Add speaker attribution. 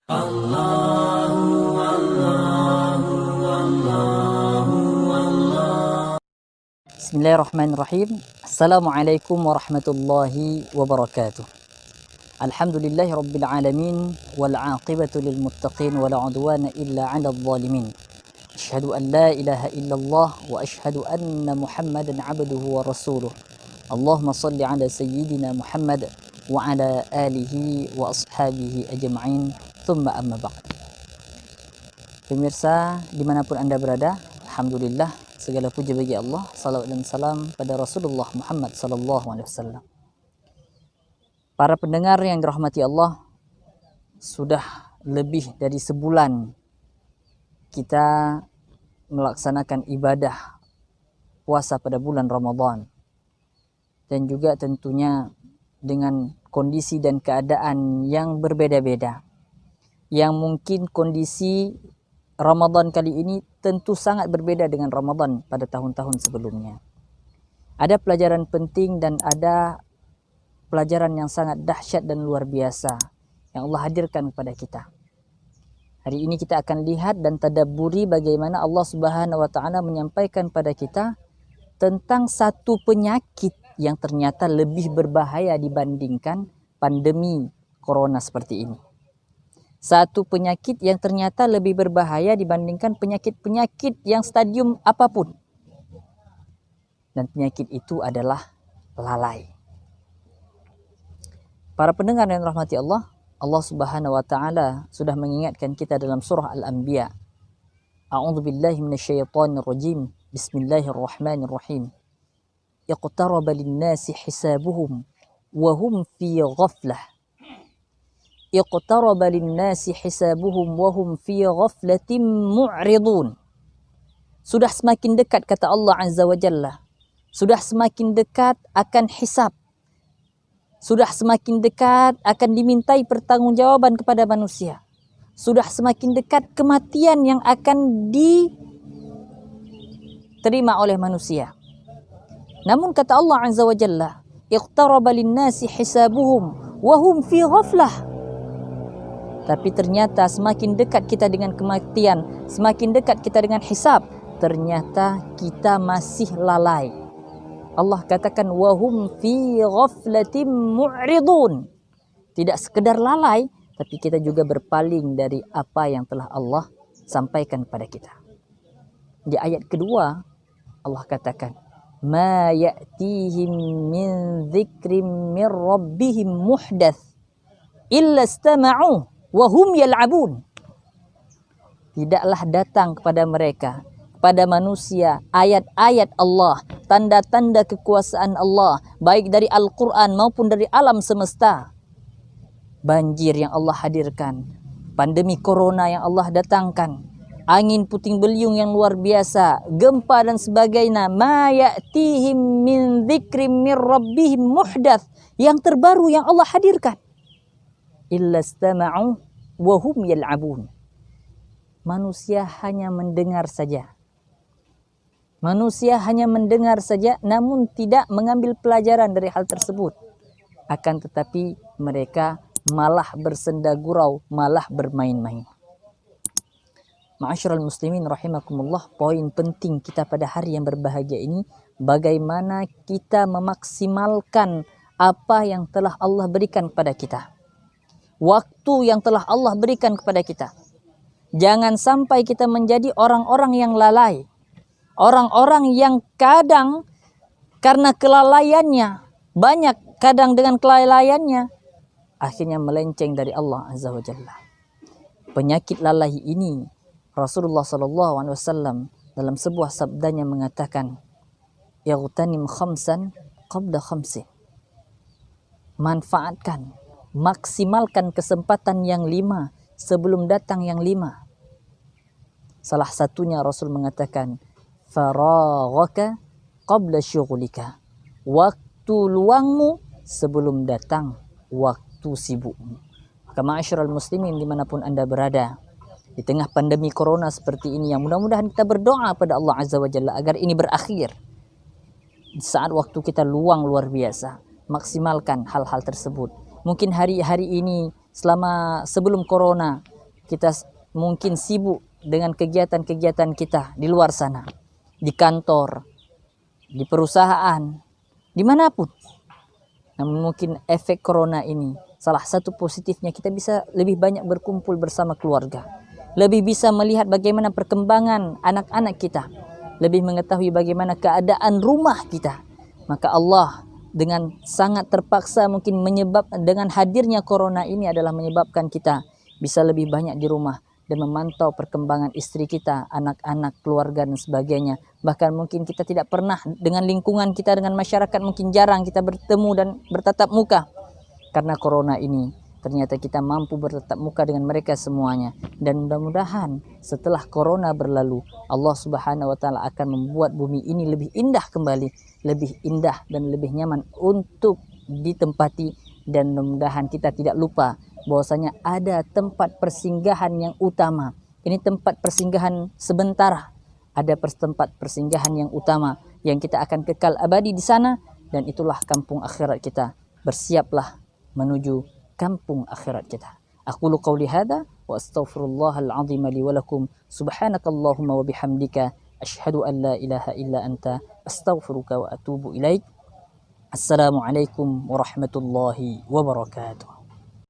Speaker 1: Bismillahirrahmanirrahim. Assalamualaikum warahmatullahi wabarakatuh. Alhamdulillahi rabbil alamin wal aqibatu lil muttaqin wala udwana illa 'alal zalimin. Asyhadu an la ilaha illallah wa asyhadu anna Muhammadan 'abduhu wa rasuluh. Allahumma shalli 'ala sayyidina Muhammad wa 'ala alihi wa ashabihi ajma'in. Tsumma amma ba'd. Pemirsa dimanapun Anda berada, alhamdulillah segala puji bagi Allah, salawat dan salam pada Rasulullah Muhammad sallallahu alaihi wasallam. Para pendengar yang dirahmati Allah, sudah lebih dari sebulan kita melaksanakan ibadah puasa pada bulan Ramadan. Dan juga tentunya dengan kondisi dan keadaan yang berbeda-beda. Yang mungkin kondisi Ramadan kali ini tentu sangat berbeda dengan Ramadan pada tahun-tahun sebelumnya. Ada pelajaran penting dan ada pelajaran yang sangat dahsyat dan luar biasa yang Allah hadirkan kepada kita. Hari ini kita akan lihat dan tadabburi bagaimana Allah Subhanahu wa taala menyampaikan pada kita tentang satu penyakit yang ternyata lebih berbahaya dibandingkan pandemi corona seperti ini. Satu penyakit yang ternyata lebih berbahaya dibandingkan penyakit-penyakit yang stadium apapun. Dan penyakit itu adalah lalai. Para pendengar yang rahmati Allah, Allah Subhanahu wa taala sudah mengingatkan kita dalam surah Al-Anbiya. A'udzu billahi minasyaitonir rajim. Bismillahirrahmanirrahim. Iqtaraba lin-nasi hisabuhum wa hum fi ghaflah. Iqtaraba lin-nasi hisabuhum wa hum fi ghaflatin mu'ridun. Sudah semakin dekat kata Allah Azza wa Jalla. Sudah semakin dekat akan hisab. Sudah semakin dekat akan dimintai pertanggungjawaban kepada manusia. Sudah semakin dekat kematian yang akan diterima oleh manusia. Namun kata Allah Azza wa Jalla, iqtaraba lin-nasi hisabuhum wa hum fi ghaflah. Tapi ternyata semakin dekat kita dengan kematian, semakin dekat kita dengan hisab, ternyata kita masih lalai. Allah katakan wahum fi ghaflatin mu'ridun. Tidak sekedar lalai, tapi kita juga berpaling dari apa yang telah Allah sampaikan kepada kita. Di ayat kedua Allah katakan ma ya'tihim min dzikrin min rabbihim muhdath illa istama'u wa hum yal'abun. Tidaklah datang kepada mereka, pada manusia, ayat-ayat Allah, tanda-tanda kekuasaan Allah, baik dari Al-Quran maupun dari alam semesta. Banjir yang Allah hadirkan, pandemi corona yang Allah datangkan, angin puting beliung yang luar biasa, gempa dan sebagainya. Ma ya'tihim min dzikrin min rabbihim muhdath, yang terbaru yang Allah hadirkan. Illa istama'u wa hum yal'abun. Manusia hanya mendengar saja. Manusia hanya mendengar saja namun tidak mengambil pelajaran dari hal tersebut. Akan tetapi mereka malah bersenda gurau, malah bermain-main. Ma'asyiral muslimin rahimakumullah, poin penting kita pada hari yang berbahagia ini, bagaimana kita memaksimalkan apa yang telah Allah berikan kepada kita. Waktu yang telah Allah berikan kepada kita. Jangan sampai kita menjadi orang-orang yang lalai. Orang-orang yang kadang karena kelalaiannya, banyak kadang dengan kelalaiannya, akhirnya melenceng dari Allah Azza wa Jalla. Penyakit lalai ini, Rasulullah SAW dalam sebuah sabdanya mengatakan, Yaghtanim khamsan qabla khamsin. Manfaatkan, maksimalkan kesempatan yang 5 sebelum datang yang 5. Salah satunya Rasul mengatakan, faraghaka qabla syughlika. Waktu luangmu sebelum datang waktu sibukmu. Maka ma'asyiral muslimin dimanapun Anda berada, di tengah pandemi corona seperti ini, yang mudah-mudahan kita berdoa pada Allah Azza wa Jalla agar ini berakhir. Di saat waktu kita luang luar biasa, maksimalkan hal-hal tersebut. Mungkin hari-hari ini selama sebelum corona kita mungkin sibuk dengan kegiatan-kegiatan kita di luar sana, di kantor, di perusahaan, dimanapun. Namun mungkin efek corona ini, salah satu positifnya kita bisa lebih banyak berkumpul bersama keluarga, lebih bisa melihat bagaimana perkembangan anak-anak kita, lebih mengetahui bagaimana keadaan rumah kita. Maka Allah dengan sangat terpaksa mungkin dengan hadirnya corona ini adalah menyebabkan kita bisa lebih banyak di rumah dan memantau perkembangan istri kita, anak-anak, keluarga dan sebagainya. Bahkan mungkin kita tidak pernah dengan lingkungan kita, dengan masyarakat mungkin jarang kita bertemu dan bertatap muka. Karena corona ini ternyata kita mampu bertatap muka dengan mereka semuanya. Dan mudah-mudahan setelah corona berlalu, Allah Subhanahu wa taala akan membuat bumi ini lebih indah kembali, lebih indah dan lebih nyaman untuk ditempati. Dan mudah-mudahan kita tidak lupa bahwasanya ada tempat persinggahan yang utama. Ini tempat persinggahan sementara. Ada tempat persinggahan yang utama yang kita akan kekal abadi di sana, dan itulah kampung akhirat kita. Bersiaplah menuju kampung akhirat kita. Aqulu qawli hadza wa astaghfirullahal azim li wa lakum. Subhanakallahumma wa bihamdika asyhadu an la ilaha illa anta astaghfiruka wa atubu ilaik. Assalamualaikum warahmatullahi wabarakatuh.